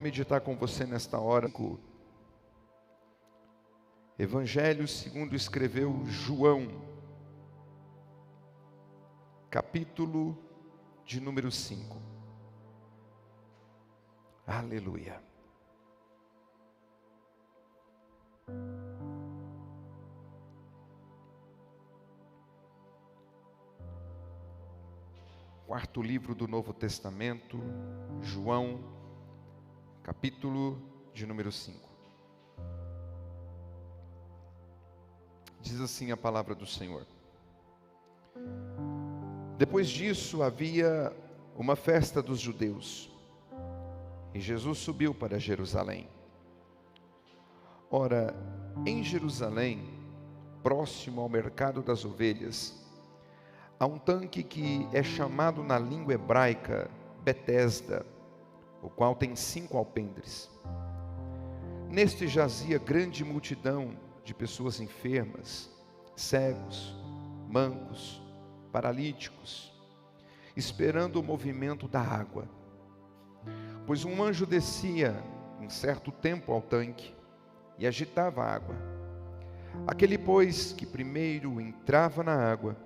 Meditar com você nesta hora. Evangelho segundo escreveu João, capítulo de número 5. Aleluia. Quarto livro do Novo Testamento, João, capítulo de número 5. Diz assim a palavra do Senhor. Depois disso havia uma festa dos judeus, e Jesus subiu para Jerusalém. Ora, em Jerusalém, próximo ao mercado das ovelhas, há um tanque que é chamado na língua hebraica Betesda, o qual tem 5 alpendres. Neste jazia grande multidão de pessoas enfermas, cegos, mancos, paralíticos, esperando o movimento da água. Pois um anjo descia em certo tempo ao tanque e agitava a água. Aquele, pois, que primeiro entrava na água,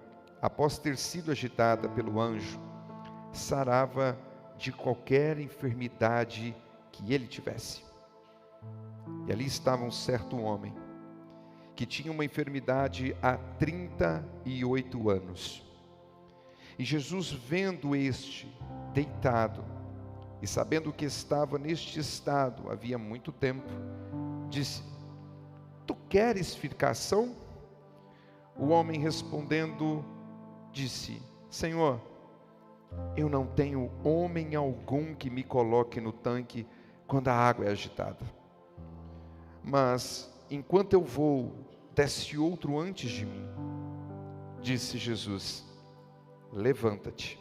após ter sido agitada pelo anjo, sarava de qualquer enfermidade que ele tivesse. E ali estava um certo homem, que tinha uma enfermidade há 38 anos. E Jesus, vendo este deitado, e sabendo que estava neste estado havia muito tempo, disse: Tu queres ficar são? O homem respondendo, disse: Senhor, eu não tenho homem algum que me coloque no tanque quando a água é agitada. Mas, enquanto eu vou, desce outro antes de mim. Disse Jesus: Levanta-te,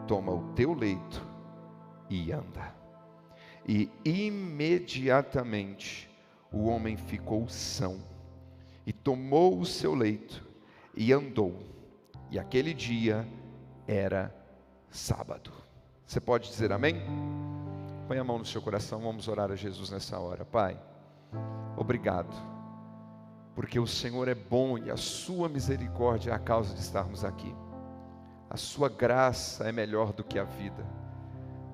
toma o teu leito e anda. E imediatamente o homem ficou são, e tomou o seu leito e andou. E aquele dia era sábado. Você pode dizer amém? Põe a mão no seu coração, vamos orar a Jesus nessa hora. Pai, obrigado, porque o Senhor é bom e a sua misericórdia é a causa de estarmos aqui. A sua graça é melhor do que a vida.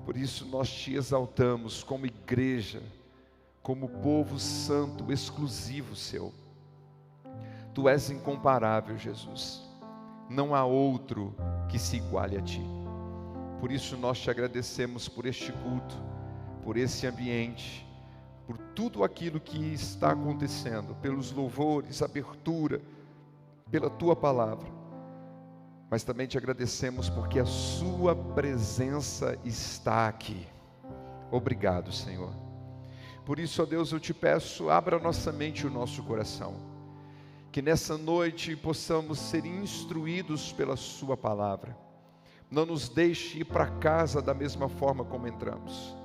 Por isso nós te exaltamos como igreja, como povo santo, exclusivo seu. Tu és incomparável, Jesus. Não há outro que se iguale a ti. Por isso nós te agradecemos por este culto, por esse ambiente, por tudo aquilo que está acontecendo, pelos louvores, abertura, pela tua palavra. Mas também te agradecemos porque a sua presença está aqui. Obrigado, Senhor. Por isso, ó Deus, eu te peço, abra a nossa mente e o nosso coração, que nessa noite possamos ser instruídos pela sua palavra. Não nos deixe ir para casa da mesma forma como entramos,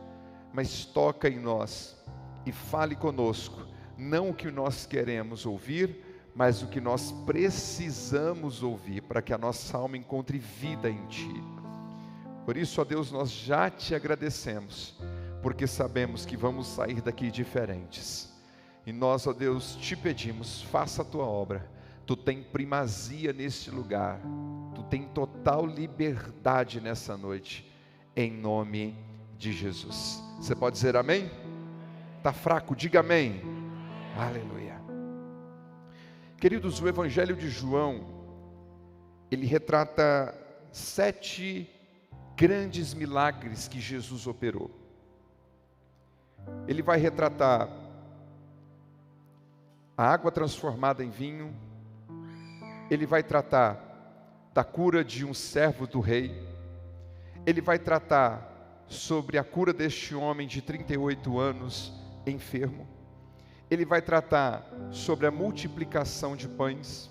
mas toca em nós e fale conosco, não o que nós queremos ouvir, mas o que nós precisamos ouvir, para que a nossa alma encontre vida em ti. Por isso, ó Deus, nós já te agradecemos, porque sabemos que vamos sair daqui diferentes. E nós, ó Deus, te pedimos, faça a tua obra. Tu tem primazia neste lugar, tu tem total liberdade nessa noite, em nome de Jesus. Você pode dizer amém? Está fraco? Diga amém. Aleluia. Queridos, o Evangelho de João, ele retrata 7 grandes milagres que Jesus operou. Ele vai retratar a água transformada em vinho. Ele vai tratar da cura de um servo do rei. Ele vai tratar sobre a cura deste homem de 38 anos enfermo. Ele vai tratar sobre a multiplicação de pães.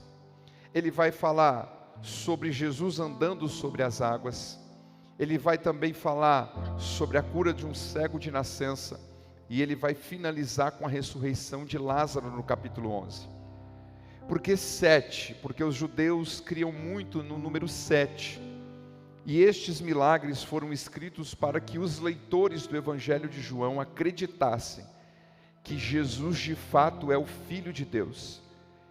Ele vai falar sobre Jesus andando sobre as águas. Ele vai também falar sobre a cura de um cego de nascença. E ele vai finalizar com a ressurreição de Lázaro no capítulo 11. Por que 7? Porque os judeus criam muito no número 7. E estes milagres foram escritos para que os leitores do Evangelho de João acreditassem que Jesus de fato é o Filho de Deus,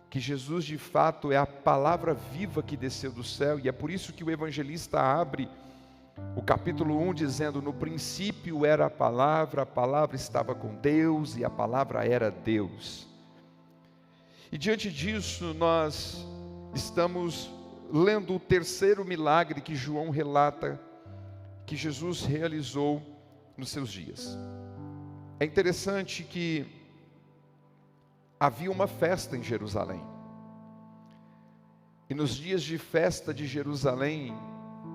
que Jesus de fato é a palavra viva que desceu do céu. E é por isso que o evangelista abre o capítulo 1 dizendo: no princípio era a palavra estava com Deus e a palavra era Deus. E diante disso nós estamos lendo o terceiro milagre que João relata que Jesus realizou nos seus dias. É interessante que havia uma festa em Jerusalém. E nos dias de festa de Jerusalém,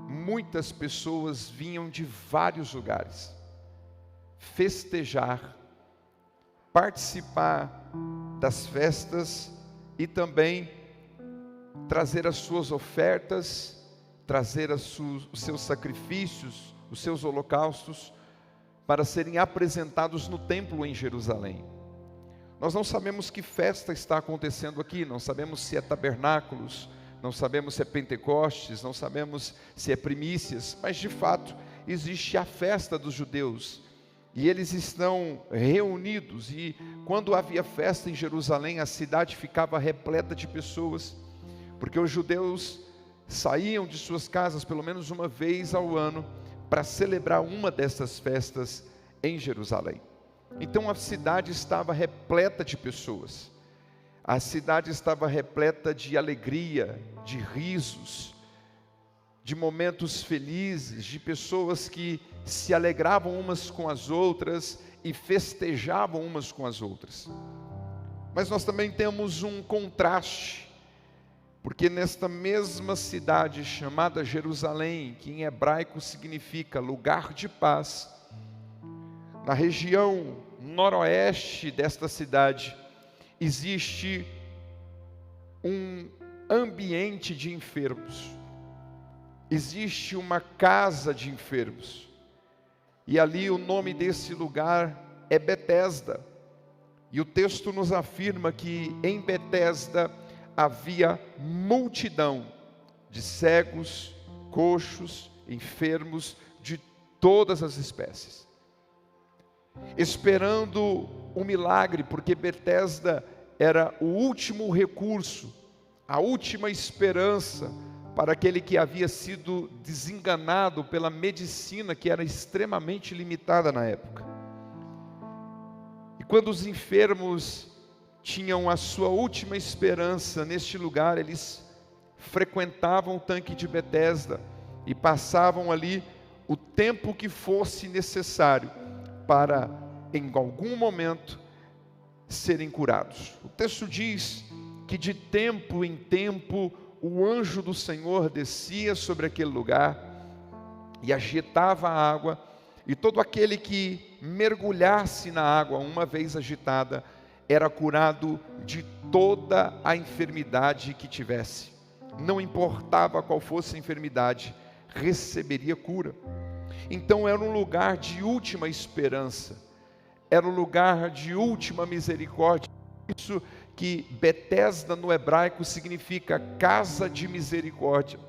muitas pessoas vinham de vários lugares festejar, participar das festas e também trazer as suas ofertas, trazer os seus sacrifícios, os seus holocaustos, para serem apresentados no templo em Jerusalém. Nós não sabemos que festa está acontecendo aqui, não sabemos se é tabernáculos, não sabemos se é Pentecostes, não sabemos se é primícias, mas de fato existe a festa dos judeus, e eles estão reunidos, e quando havia festa em Jerusalém, a cidade ficava repleta de pessoas, porque os judeus saíam de suas casas pelo menos uma vez ao ano, para celebrar uma dessas festas em Jerusalém. Então a cidade estava repleta de pessoas, a cidade estava repleta de alegria, de risos, de momentos felizes, de pessoas que se alegravam umas com as outras e festejavam umas com as outras. Mas nós também temos um contraste, porque nesta mesma cidade chamada Jerusalém, que em hebraico significa lugar de paz, na região noroeste desta cidade, existe um ambiente de enfermos, existe uma casa de enfermos, e ali o nome desse lugar é Betesda, e o texto nos afirma que em Betesda havia multidão de cegos, coxos, enfermos, de todas as espécies, esperando um milagre, porque Betesda era o último recurso, a última esperança para aquele que havia sido desenganado pela medicina, que era extremamente limitada na época. E quando os enfermos tinham a sua última esperança neste lugar, eles frequentavam o tanque de Betesda e passavam ali o tempo que fosse necessário para, em algum momento, serem curados. O texto diz que de tempo em tempo o anjo do Senhor descia sobre aquele lugar e agitava a água, e todo aquele que mergulhasse na água uma vez agitada era curado de toda a enfermidade que tivesse. Não importava qual fosse a enfermidade, receberia cura. Então era um lugar de última esperança, era um lugar de última misericórdia. Isso que Betesda no hebraico significa casa de misericórdia.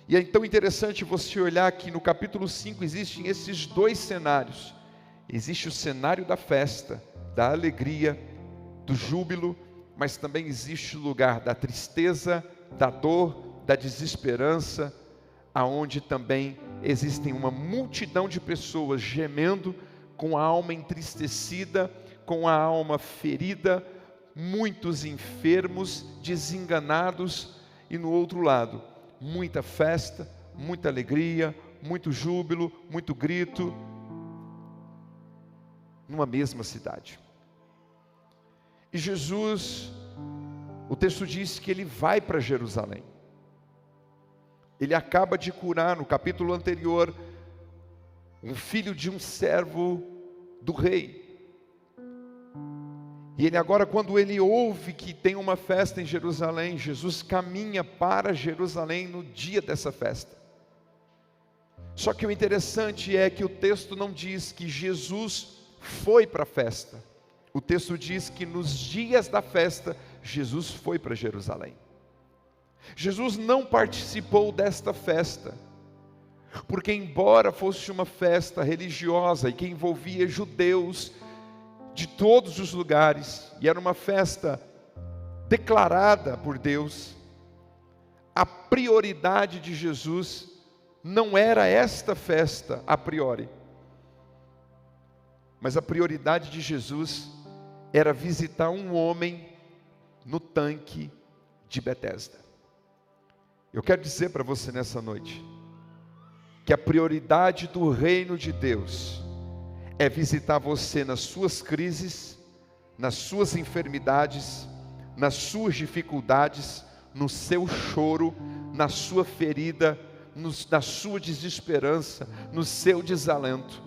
E é então interessante você olhar que no capítulo 5 existem esses dois cenários. Existe o cenário da festa, da alegria, do júbilo, mas também existe o lugar da tristeza, da dor, da desesperança, aonde também existem uma multidão de pessoas gemendo, com a alma entristecida, com a alma ferida, muitos enfermos, desenganados, e no outro lado, muita festa, muita alegria, muito júbilo, muito grito, numa mesma cidade. E Jesus, o texto diz que ele vai para Jerusalém. Ele acaba de curar, no capítulo anterior, um filho de um servo do rei. E ele agora, quando ele ouve que tem uma festa em Jerusalém, Jesus caminha para Jerusalém no dia dessa festa. Só que o interessante é que o texto não diz que Jesus foi para a festa. O texto diz que nos dias da festa, Jesus foi para Jerusalém. Jesus não participou desta festa, Porque embora fosse uma festa religiosa e que envolvia judeus de todos os lugares, e era uma festa declarada por Deus, a prioridade de Jesus não era esta festa a priori, mas a prioridade de Jesus era visitar um homem no tanque de Betesda. Eu quero dizer para você nessa noite, que a prioridade do reino de Deus é visitar você nas suas crises, nas suas enfermidades, nas suas dificuldades, no seu choro, na sua ferida, na sua desesperança, no seu desalento.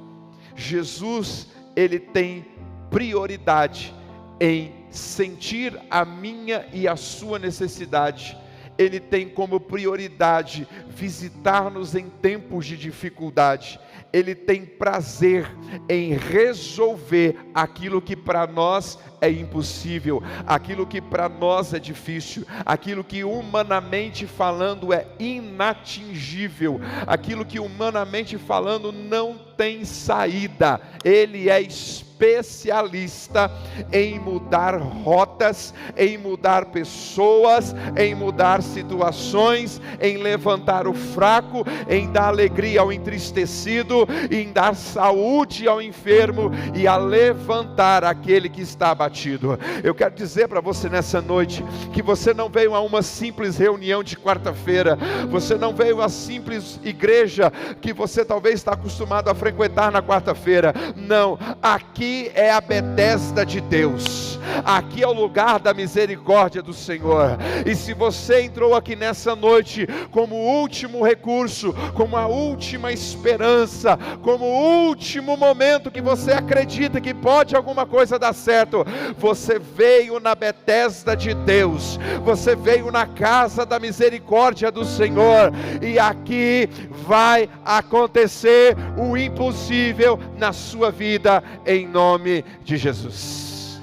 Jesus, Ele tem prioridade em sentir a minha e a sua necessidade. Ele tem como prioridade visitar-nos em tempos de dificuldade. Ele tem prazer em resolver aquilo que para nós é impossível, aquilo que para nós é difícil, aquilo que humanamente falando é inatingível, aquilo que humanamente falando não tem saída. Ele é especialista em mudar rotas, em mudar pessoas, em mudar situações, em levantar o fraco, em dar alegria ao entristecido, em dar saúde ao enfermo e a levantar aquele que está abatido. Eu quero dizer para você nessa noite, que você não veio a uma simples reunião de quarta-feira, você não veio a simples igreja que você talvez está acostumado a frequentar na quarta-feira. Não, aqui é a Betesda de Deus, aqui é o lugar da misericórdia do Senhor. E se você entrou aqui nessa noite como último recurso, como a última esperança, como o último momento que você acredita que pode alguma coisa dar certo, você veio na Betesda de Deus, você veio na casa da misericórdia do Senhor, e aqui vai acontecer o impossível na sua vida, em nome de Jesus.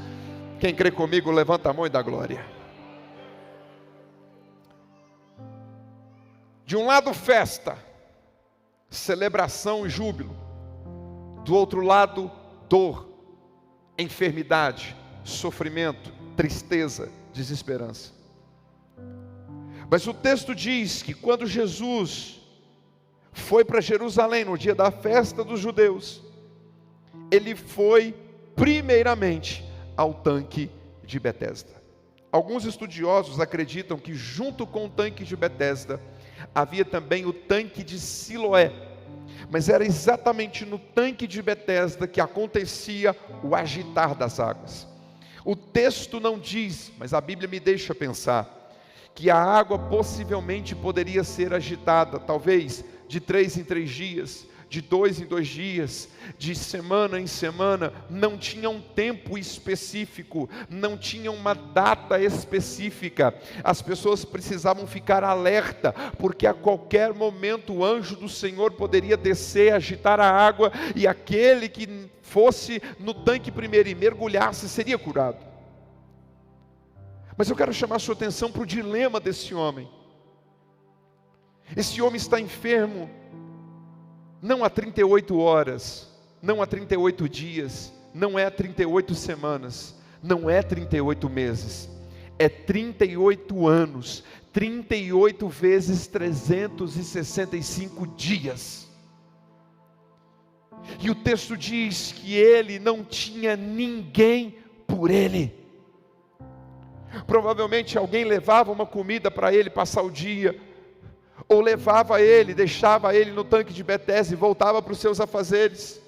Quem crê comigo, levanta a mão e dá glória. De um lado festa, celebração e júbilo, do outro lado dor, enfermidade, sofrimento, tristeza, desesperança. Mas o texto diz que quando Jesus foi para Jerusalém no dia da festa dos judeus, ele foi primeiramente ao tanque de Betesda. Alguns estudiosos acreditam que junto com o tanque de Betesda havia também o tanque de Siloé, mas era exatamente no tanque de Betesda que acontecia o agitar das águas. O texto não diz, mas a Bíblia me deixa pensar, que a água possivelmente poderia ser agitada, talvez de 3 em 3 dias, de 2 em 2 dias, de semana em semana. Não tinha um tempo específico, não tinha uma data específica. As pessoas precisavam ficar alerta, porque a qualquer momento o anjo do Senhor poderia descer, agitar a água, e aquele que fosse no tanque primeiro e mergulhasse seria curado. Mas eu quero chamar a sua atenção para o dilema desse homem. Esse homem está enfermo, não há 38 horas, não há 38 dias, não é há 38 semanas, não é 38 meses, é 38 anos, 38 vezes 365 dias. E o texto diz que ele não tinha ninguém por ele. Provavelmente alguém levava uma comida para ele passar o dia, ou levava ele, deixava ele no tanque de Betesda e voltava para os seus afazeres.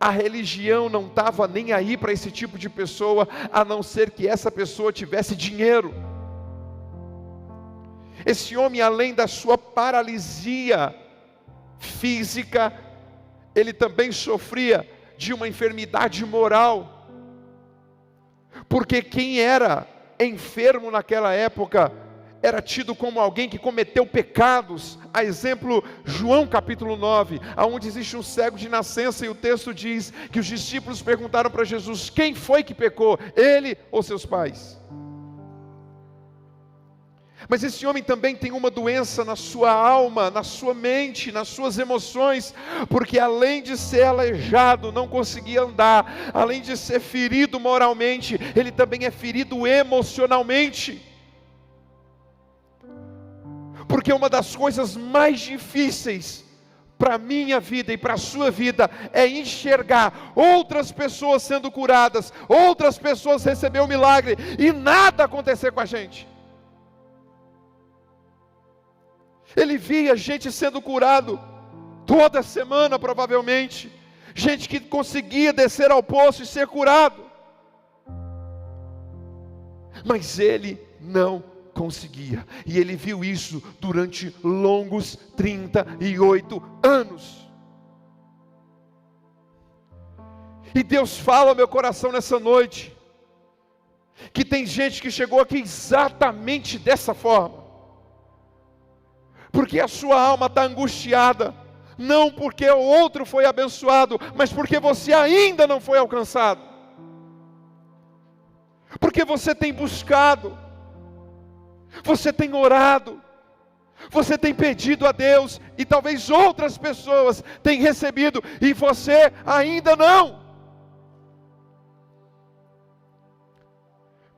A religião não estava nem aí para esse tipo de pessoa, a não ser que essa pessoa tivesse dinheiro. Esse homem, além da sua paralisia física, ele também sofria de uma enfermidade moral, porque quem era enfermo naquela época era tido como alguém que cometeu pecados. A exemplo, João capítulo 9, onde existe um cego de nascença, e o texto diz que os discípulos perguntaram para Jesus: quem foi que pecou, ele ou seus pais? Mas esse homem também tem uma doença na sua alma, na sua mente, nas suas emoções, porque além de ser aleijado, não conseguia andar, além de ser ferido moralmente, ele também é ferido emocionalmente. Porque uma das coisas mais difíceis para a minha vida e para a sua vida é enxergar outras pessoas sendo curadas, outras pessoas receber o milagre e nada acontecer com a gente. Ele via gente sendo curado toda semana provavelmente, gente que conseguia descer ao poço e ser curado, mas ele não conseguia, e ele viu isso durante longos 38 anos, e Deus fala ao meu coração nessa noite, que tem gente que chegou aqui exatamente dessa forma, porque a sua alma está angustiada, não porque o outro foi abençoado, mas porque você ainda não foi alcançado, porque você tem buscado, você tem orado, você tem pedido a Deus, e talvez outras pessoas tenham recebido, e você ainda não.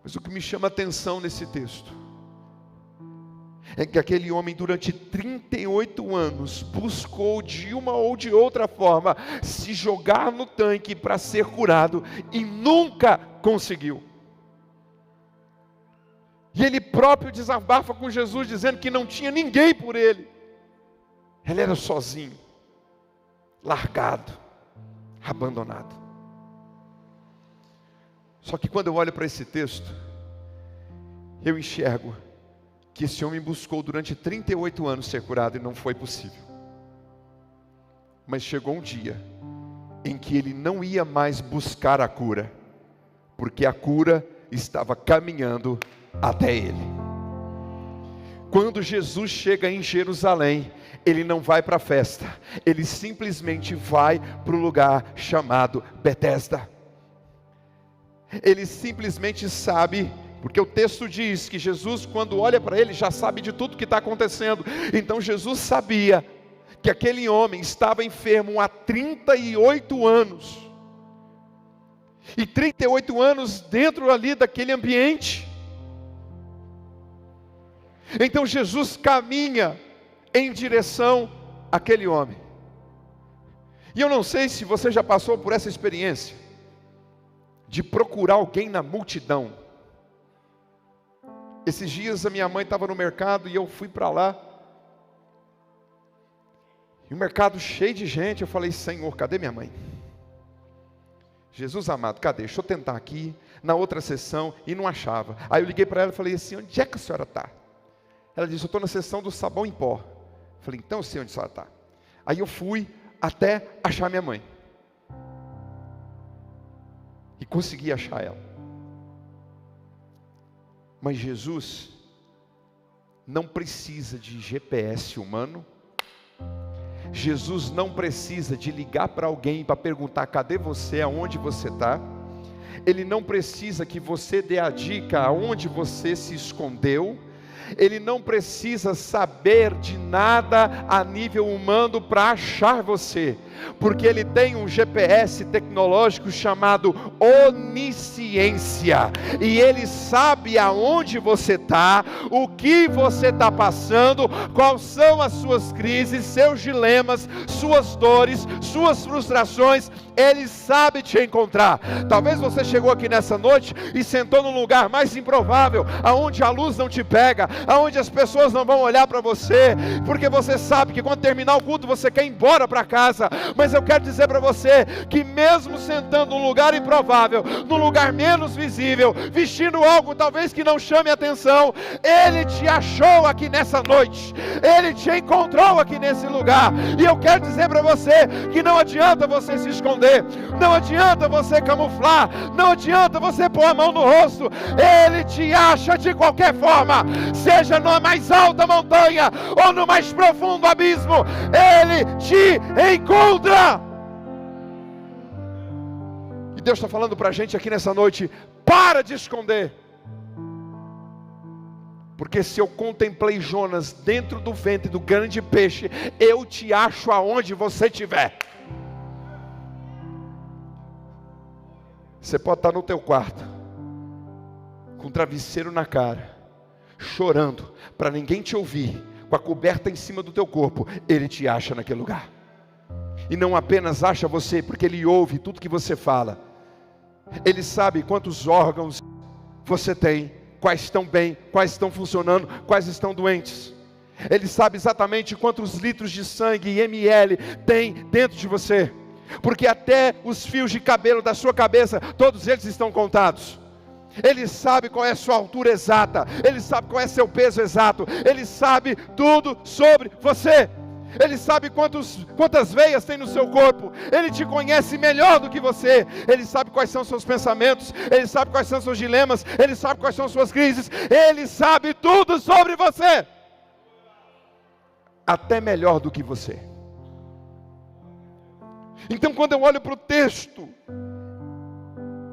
Mas o que me chama a atenção nesse texto, é que aquele homem durante 38 anos, buscou de uma ou de outra forma, se jogar no tanque para ser curado, e nunca conseguiu. E ele próprio desabafa com Jesus, dizendo que não tinha ninguém por ele. Ele era sozinho, largado, abandonado. Só que quando eu olho para esse texto, eu enxergo que esse homem buscou durante 38 anos ser curado e não foi possível. Mas chegou um dia em que ele não ia mais buscar a cura, porque a cura estava caminhando até ele. Quando Jesus chega em Jerusalém, ele não vai para a festa, ele simplesmente vai para o lugar chamado Betesda. Ele simplesmente sabe, porque o texto diz que Jesus, quando olha para ele, já sabe de tudo que está acontecendo. Então Jesus sabia que aquele homem estava enfermo há 38 anos. E 38 anos dentro ali daquele ambiente. Então Jesus caminha em direção àquele homem. E eu não sei se você já passou por essa experiência, de procurar alguém na multidão. Esses dias a minha mãe estava no mercado e eu fui para lá. E o mercado cheio de gente, eu falei: Senhor, cadê minha mãe? Jesus amado, cadê? Deixa eu tentar aqui, na outra sessão, e não achava. Aí eu liguei para ela e falei assim: onde é que a senhora está? Ela disse: eu estou na sessão do sabão em pó. Eu falei: então eu sei onde a senhora está. Aí eu fui até achar minha mãe. E consegui achar ela. Mas Jesus não precisa de GPS humano. Jesus não precisa de ligar para alguém para perguntar: cadê você, aonde você está? Ele não precisa que você dê a dica aonde você se escondeu. Ele não precisa saber de nada a nível humano para achar você, porque ele tem um GPS tecnológico chamado onisciência, e ele sabe aonde você está, o que você está passando, quais são as suas crises, seus dilemas, suas dores, suas frustrações. Ele sabe te encontrar. Talvez você chegou aqui nessa noite e sentou num lugar mais improvável, aonde a luz não te pega, aonde as pessoas não vão olhar para você, porque você sabe que quando terminar o culto você quer ir embora para casa. Mas eu quero dizer para você que mesmo sentando num lugar improvável, num lugar menos visível, vestindo algo talvez que não chame atenção, Ele te achou aqui nessa noite, Ele te encontrou aqui nesse lugar. E eu quero dizer para você que não adianta você se esconder, não adianta você camuflar, não adianta você pôr a mão no rosto. Ele te acha de qualquer forma, seja na mais alta montanha ou no mais profundo abismo, Ele te encontra. E Deus está falando para a gente aqui nessa noite: para de esconder, Porque se eu contemplei Jonas dentro do ventre do grande peixe, eu te acho aonde você estiver. Você pode estar no teu quarto, com um travesseiro na cara, chorando, para ninguém te ouvir, com a coberta em cima do teu corpo. Ele te acha naquele lugar. E não apenas acha você, porque Ele ouve tudo que você fala. Ele sabe quantos órgãos você tem, quais estão bem, quais estão funcionando, quais estão doentes. Ele sabe exatamente quantos litros de sangue e ml tem dentro de você. Porque até os fios de cabelo da sua cabeça, todos eles estão contados. Ele sabe qual é a sua altura exata, Ele sabe qual é seu peso exato, Ele sabe tudo sobre você. Ele sabe quantas veias tem no seu corpo. Ele te conhece melhor do que você. Ele sabe quais são seus pensamentos, Ele sabe quais são seus dilemas, Ele sabe quais são suas crises. Ele sabe tudo sobre você, até melhor do que você. Então, quando eu olho para o texto,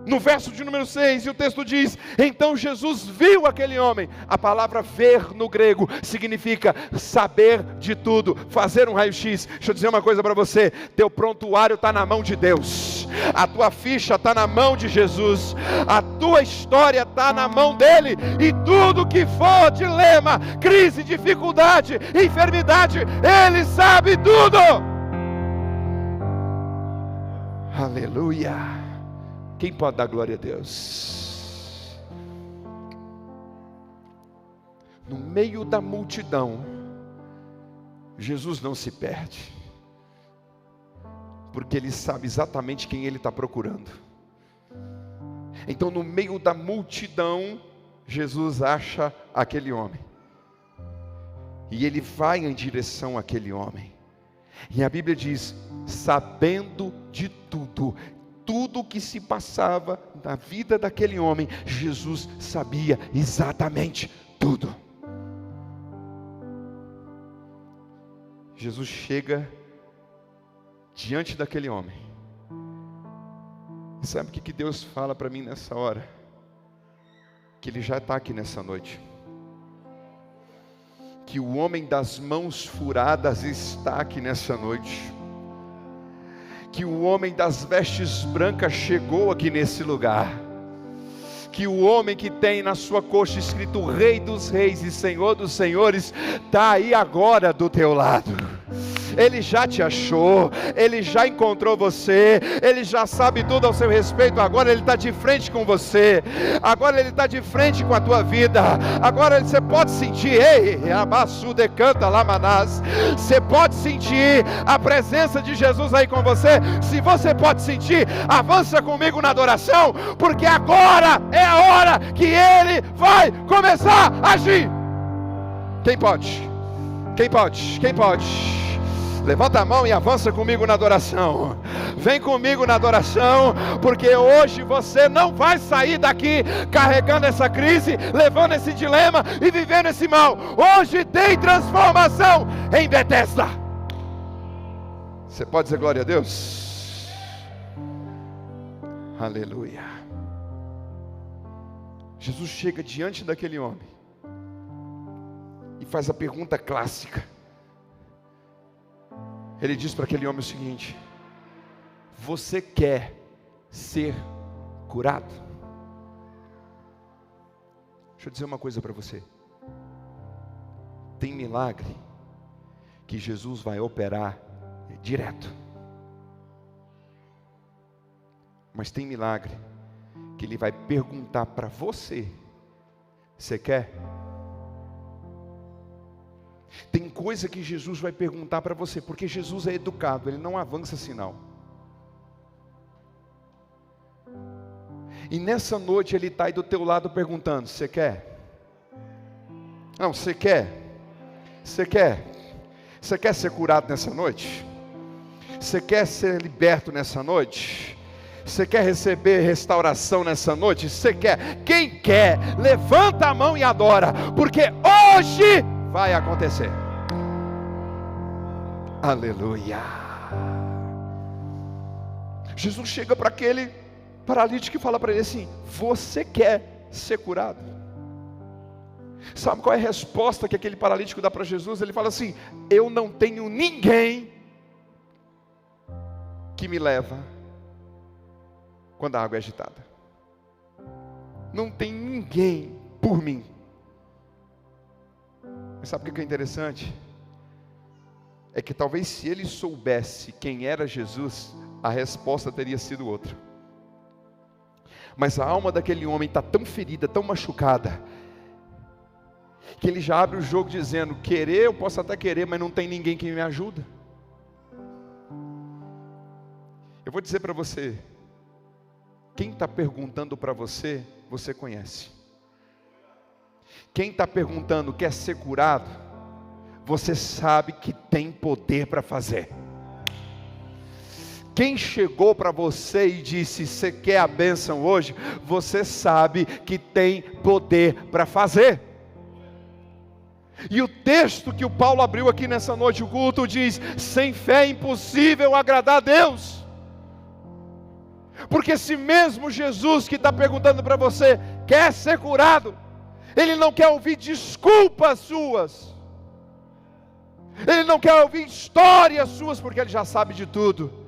no verso de número 6, e o texto diz: então Jesus viu aquele homem. A palavra ver no grego significa saber de tudo, fazer um raio-x. Deixa eu dizer uma coisa para você: teu prontuário está na mão de Deus, a tua ficha está na mão de Jesus, a tua história está na mão dEle, e tudo que for dilema, crise, dificuldade, enfermidade, Ele sabe tudo. Aleluia. Quem pode dar glória a Deus? No meio da multidão, Jesus não se perde, porque Ele sabe exatamente quem Ele está procurando. Então, no meio da multidão, Jesus acha aquele homem, e Ele vai em direção àquele homem. E a Bíblia diz: sabendo de tudo, tudo o que se passava na vida daquele homem, Jesus sabia exatamente tudo. Jesus chega diante daquele homem. E sabe o que Deus fala para mim nessa hora? Que Ele já está aqui nessa noite. Que o homem das mãos furadas está aqui nessa noite. Que o homem das vestes brancas chegou aqui nesse lugar. Que o homem que tem na sua coxa escrito Rei dos Reis e Senhor dos Senhores está aí agora do teu lado. Ele já te achou, Ele já encontrou você, Ele já sabe tudo ao seu respeito. Agora Ele está de frente com você, agora Ele está de frente com a tua vida. Agora você pode sentir, ei, abaçu decanta lamanás. Você pode sentir a presença de Jesus aí com você. Se você pode sentir, avança comigo na adoração, porque agora é a hora que Ele vai começar a agir. Quem pode? Quem pode? Quem pode? Levanta a mão e avança comigo na adoração. Vem comigo na adoração, porque hoje você não vai sair daqui carregando essa crise, levando esse dilema e vivendo esse mal. Hoje tem transformação em Betesda. Você pode dizer glória a Deus? Aleluia. Jesus chega diante daquele homem e faz a pergunta clássica. Ele diz para aquele homem o seguinte: você quer ser curado? Deixa eu dizer uma coisa para você. Tem milagre que Jesus vai operar direto. Mas tem milagre que Ele vai perguntar para você: você quer? Tem coisa que Jesus vai perguntar para você, porque Jesus é educado, Ele não avança sinal. E nessa noite Ele está aí do teu lado perguntando: você quer? Não, você quer? Você quer? Você quer ser curado nessa noite? Você quer ser liberto nessa noite? Você quer receber restauração nessa noite? Você quer? Quem quer? Levanta a mão e adora, porque hoje vai acontecer. Aleluia. Jesus chega para aquele paralítico e fala para ele assim: você quer ser curado? Sabe qual é a resposta que aquele paralítico dá para Jesus? Ele fala assim: eu não tenho ninguém que me leva quando a água é agitada. Não tem ninguém por mim. Mas sabe o que é interessante? É que talvez se ele soubesse quem era Jesus, a resposta teria sido outra. Mas a alma daquele homem está tão ferida, tão machucada, que ele já abre o jogo dizendo: querer eu posso até querer, mas não tem ninguém que me ajuda. Eu vou dizer para você, quem está perguntando para você, você conhece. Quem está perguntando, quer ser curado, você sabe que tem poder para fazer. Quem chegou para você e disse: você quer a bênção hoje? Você sabe que tem poder para fazer. E o texto que o Paulo abriu aqui nessa noite, o culto, diz: sem fé é impossível agradar a Deus. Porque se mesmo Jesus que está perguntando para você quer ser curado, Ele não quer ouvir desculpas suas, Ele não quer ouvir histórias suas, porque Ele já sabe de tudo.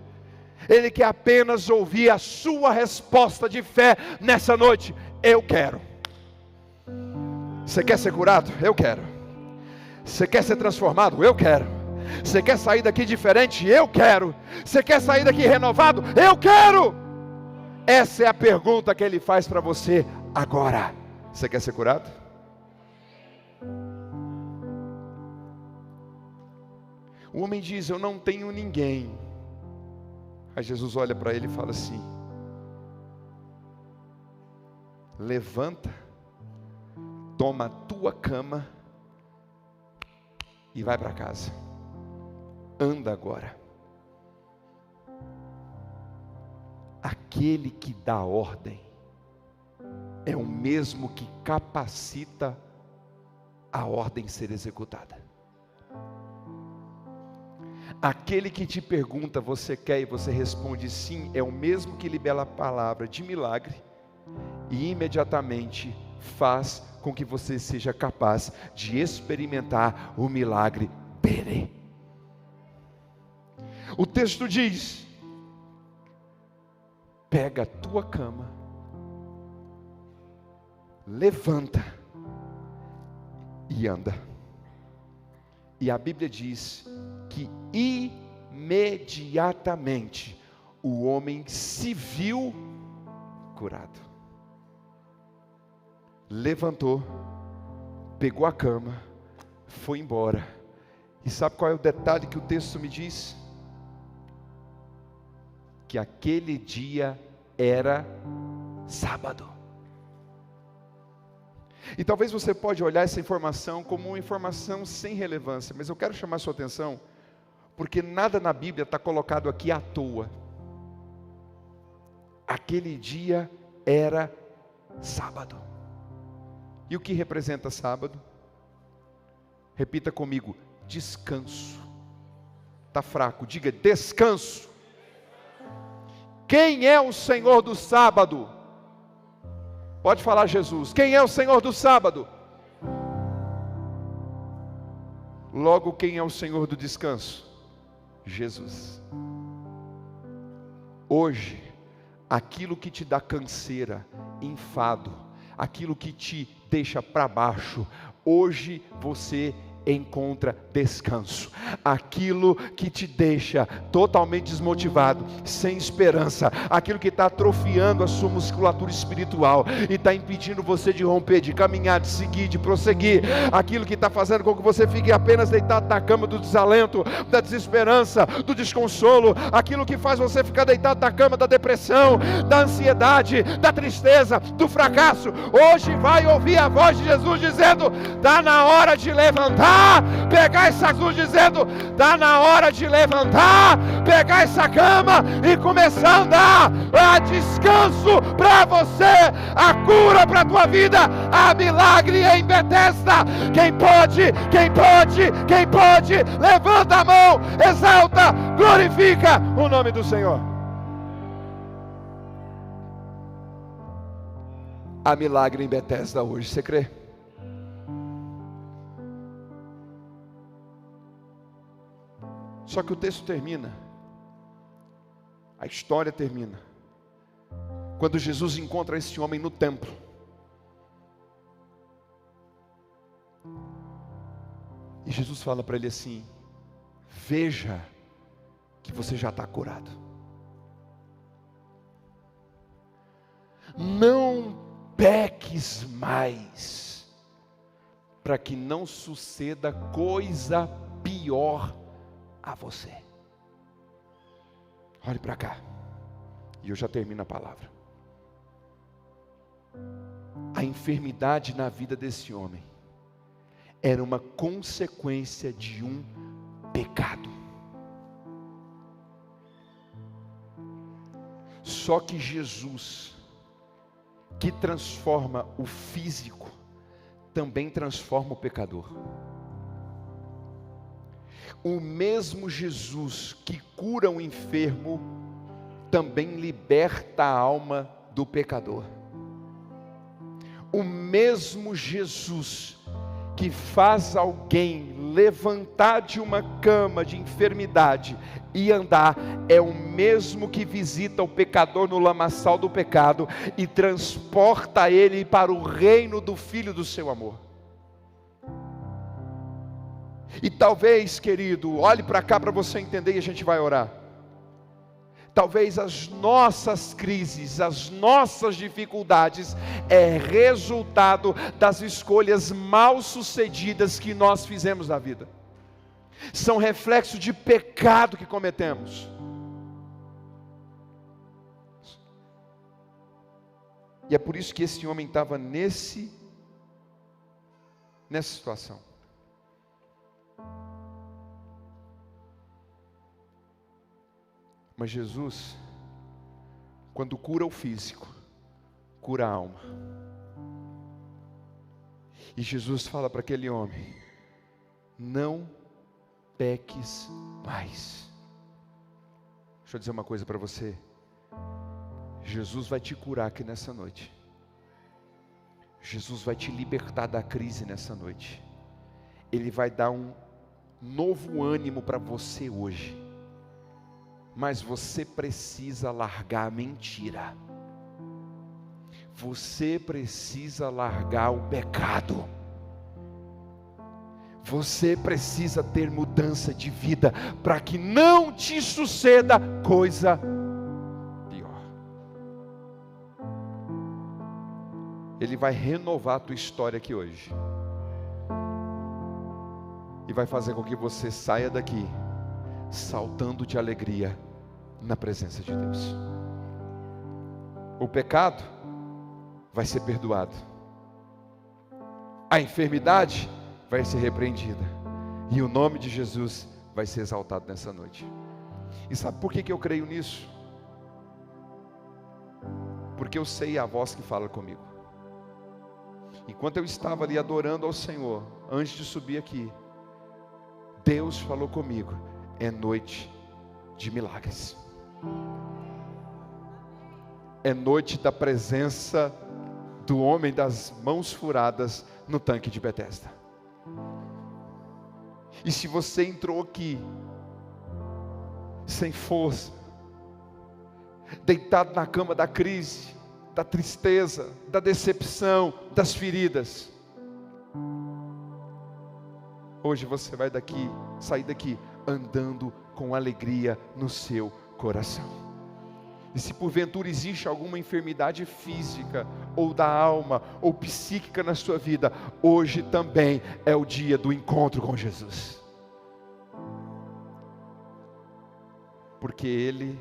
Ele quer apenas ouvir a sua resposta de fé nessa noite: eu quero. Você quer ser curado? Eu quero. Você quer ser transformado? Eu quero. Você quer sair daqui diferente? Eu quero. Você quer sair daqui renovado? Eu quero. Essa é a pergunta que Ele faz para você agora. Você quer ser curado? O homem diz: eu não tenho ninguém. Aí Jesus olha para ele e fala assim: levanta, toma a tua cama e vai para casa. Anda agora. Aquele que dá ordem é o mesmo que capacita a ordem ser executada. Aquele que te pergunta, você quer, e você responde sim, é o mesmo que libera a palavra de milagre e imediatamente faz com que você seja capaz de experimentar o milagre dele. O texto diz: pega a tua cama, levanta e anda. E a Bíblia diz que imediatamente o homem se viu curado. Levantou, pegou a cama, foi embora. E sabe qual é o detalhe que o texto me diz? Que aquele dia era sábado. E talvez você pode olhar essa informação como uma informação sem relevância, mas eu quero chamar a sua atenção, porque nada na Bíblia está colocado aqui à toa. Aquele dia era sábado. E o que representa sábado? Repita comigo: descanso. Está fraco, diga descanso. Quem é o Senhor do sábado? Pode falar, Jesus. Quem é o Senhor do sábado? Logo, quem é o Senhor do descanso? Jesus. Hoje, aquilo que te dá canseira, enfado, aquilo que te deixa para baixo, hoje você encontra descanso. Aquilo que te deixa totalmente desmotivado, sem esperança, aquilo que está atrofiando a sua musculatura espiritual e está impedindo você de romper, de caminhar, de seguir, de prosseguir, aquilo que está fazendo com que você fique apenas deitado na cama do desalento, da desesperança, do desconsolo, aquilo que faz você ficar deitado na cama da depressão, da ansiedade, da tristeza, do fracasso, hoje vai ouvir a voz de Jesus dizendo: está na hora de levantar, pegar essa cruz, dizendo: está na hora de levantar, pegar essa cama e começar a andar. Há descanso para você, a cura para a tua vida, há milagre em Betesda. Quem pode, levanta a mão, exalta, glorifica o nome do Senhor. Há milagre em Betesda hoje, você crê? Só que o texto termina, a história termina, quando Jesus encontra esse homem no templo. E Jesus fala para ele assim: veja que você já está curado. Não peques mais, para que não suceda coisa pior a você. Olhe para cá, e eu já termino a palavra. A enfermidade na vida desse homem era uma consequência de um pecado. Só que Jesus, que transforma o físico, também transforma o pecador. O mesmo Jesus que cura o enfermo, também liberta a alma do pecador. O mesmo Jesus que faz alguém levantar de uma cama de enfermidade e andar, é o mesmo que visita o pecador no lamaçal do pecado e transporta ele para o reino do Filho do seu amor. E talvez, querido, olhe para cá para você entender e a gente vai orar. Talvez as nossas crises, as nossas dificuldades é resultado das escolhas mal sucedidas que nós fizemos na vida. São reflexo de pecado que cometemos. E é por isso que esse homem estava nessa situação. Mas Jesus, quando cura o físico, cura a alma. E Jesus fala para aquele homem: não peques mais. Deixa eu dizer uma coisa para você. Jesus vai te curar aqui nessa noite. Jesus vai te libertar da crise nessa noite. Ele vai dar um novo ânimo para você hoje. Mas você precisa largar a mentira. Você precisa largar o pecado. Você precisa ter mudança de vida, para que não te suceda coisa pior. Ele vai renovar a tua história aqui hoje. E vai fazer com que você saia daqui saltando de alegria na presença de Deus. O pecado vai ser perdoado, a enfermidade vai ser repreendida, e o nome de Jesus vai ser exaltado nessa noite. E sabe por que eu creio nisso? Porque eu sei a voz que fala comigo. Enquanto eu estava ali adorando ao Senhor, antes de subir aqui, Deus falou comigo: é noite de milagres, é noite da presença do homem das mãos furadas no tanque de Betesda. E se você entrou aqui sem força, deitado na cama da crise, da tristeza, da decepção, das feridas, hoje você vai sair daqui andando com alegria no seu coração. E se porventura existe alguma enfermidade física, ou da alma, ou psíquica na sua vida, hoje também é o dia do encontro com Jesus. Porque Ele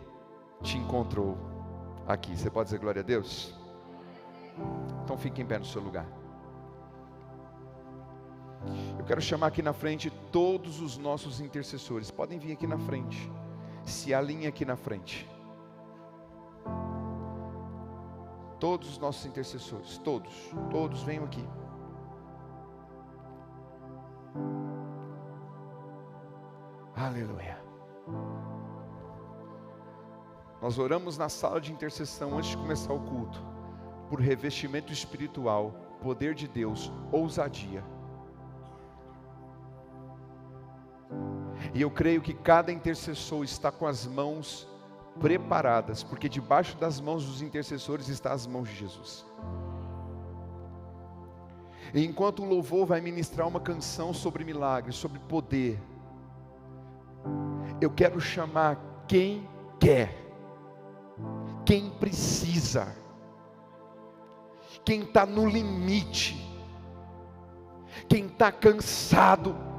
te encontrou aqui. Você pode dizer glória a Deus? Então fique em pé no seu lugar. Eu quero chamar aqui na frente todos os nossos intercessores. Podem vir aqui na frente. Se alinhem aqui na frente. Todos os nossos intercessores, todos venham aqui. Aleluia. Nós oramos na sala de intercessão antes de começar o culto, por revestimento espiritual, poder de Deus, ousadia. E eu creio que cada intercessor está com as mãos preparadas, porque debaixo das mãos dos intercessores está as mãos de Jesus. E enquanto o louvor vai ministrar uma canção sobre milagres, sobre poder, eu quero chamar quem quer, quem precisa, quem está no limite, quem está cansado,